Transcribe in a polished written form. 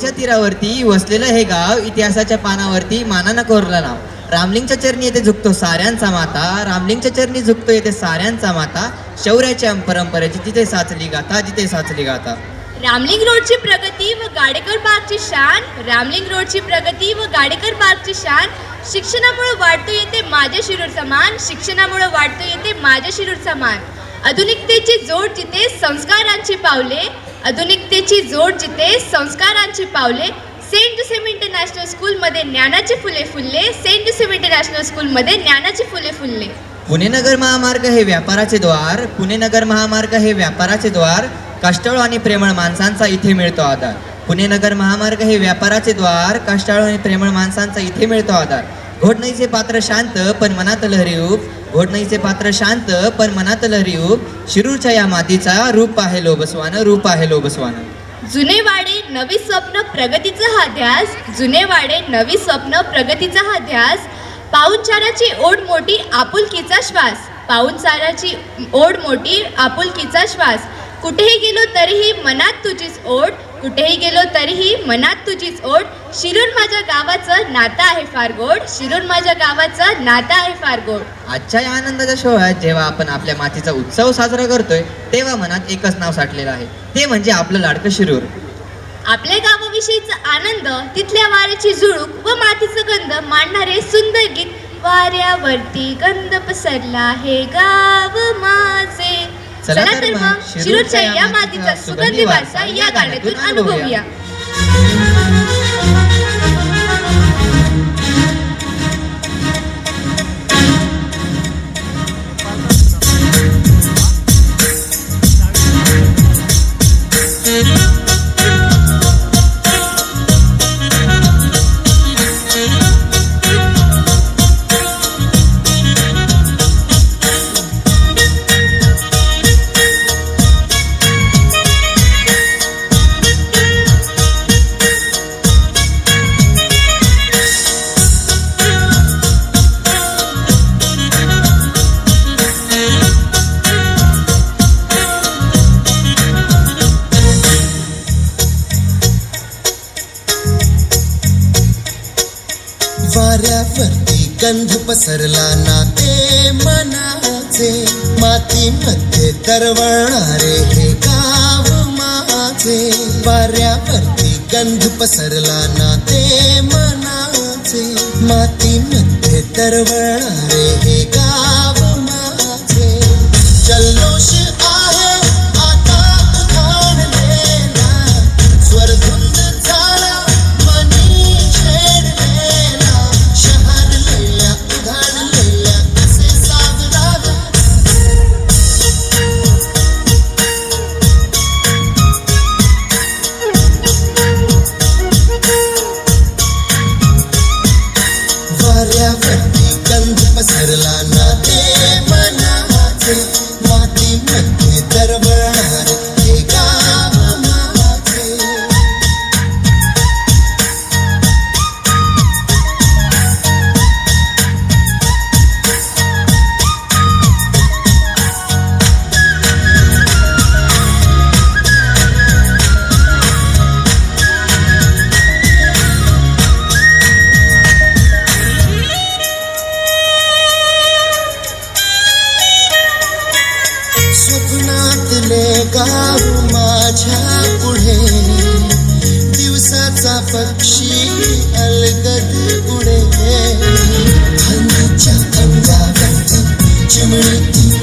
नदीच्या तीरावरती वसलेलं हे गाव इतिहासाच्या पानावरती मानानं कोरलं नाव. रामलिंगच्या चरणी येथे झुकतो साऱ्यांचा माता, रामलिंगच्या चरणी झुकतो येथे साऱ्यांचा माता. शौर्याच्या परंपरेची जिथे साचली गाथा, जिथे साचली गाथा. रामलिंग रोडची प्रगती व गाडेकर पार्कची शान, रामलिंग रोडची प्रगती व गाडेकर पार्कची शान. शिक्षणामुळे वाढतो येते माझ्या शिरूरचा मान, शिक्षणामुळे वाढतो येते माझ्या शिरूरचा मान. आधुनिकतेची जोड जिथे संस्कारांची पावले, आधुनिकतेची जोड जिथे संस्कारांची पावले. सेंट जोसेफ इंटरनॅशनल स्कूलमध्ये ज्ञानाची फुले फुलले, सेंट जोसेफ इंटरनॅशनल स्कूलमध्ये ज्ञानाची फुले फुलले. पुणे नगर महामार्ग हे व्यापाराचे द्वार, पुणे नगर महामार्ग हे व्यापाराचे द्वार. कष्टाळू आणि प्रेमळ माणसांचा इथे मिळतो आधार. पुणे नगर महामार्ग हे व्यापाराचे द्वार, कष्टाळू आणि प्रेमळ माणसांचा इथे मिळतो आधार. घोटणीचे पात्र शांत पण मनात लहरी ऊब, घोटणीचे पात्र शांत पण मनात लहरी ऊब. शिरूरच्या या मातीचा रूप आहे लोभसवानं, रूप आहे लोभसवानं. जुने वाडे नवी स्वप्न प्रगतीचा हा ध्यास, जुने वाडे नवी स्वप्न प्रगतीचा हा ध्यास. पाहुणचाराची ओढ मोठी आपुलकीचा श्वास, पाहुणचाराची ओढ मोठी आपुलकीचा श्वास. कुठेही गेलो तरीही मनात तुझीच ओढ, कुठेही गेलो तरीही मनात तुझीच ओढ. शिरूर माझ्या गावाचं नातं आहे फार गोड, शिरूर माझ्या गावाचं नातं आहे फार गोड. आजच्या या आनंदाच्या सोहळ्यात जेव्हा आपण आपल्या मातीचा उत्सव साजरा करतोय तेव्हा मनात एकच नाव साठलेलं आहे, ते म्हणजे आपलं लाडकं शिरूर. आपल्या गावाविषयीचा आनंद, तिथल्या वाऱ्याची झुळूक व मातीचा गंध मांडणारे सुंदर गीत. वाऱ्यावरती गंध पसरला हे गाव माझे. चला तर मग शिरूरच्या या मातीचा सुगंधी वारसा या गाण्यातून अनुभवूया. वाऱ्यावरती गंध पसरला नाते मनाचे, मातीमध्ये तरवळणारे हे गाव माझे. वाऱ्यावरती गंध पसरला नाते मनाचे, मातीमध्ये तरवळणारे हे गाव माझे. जल्लोष आहे आता उधाणलेला, स्वरधुंद झाला मनी छेडलेला. शहरलेल्या उधाणलेल्या कसे सावरावे. वाऱ्यावरती गंध पसरला नाते मनाचे, मातीमध्ये तरवळणारे हे गाव माझे. स्वप्नातले गाव माझ्या पुढे, दिवसाचा पक्षी अलगद उडे. हल्लीच्या अंगावरती चिमणी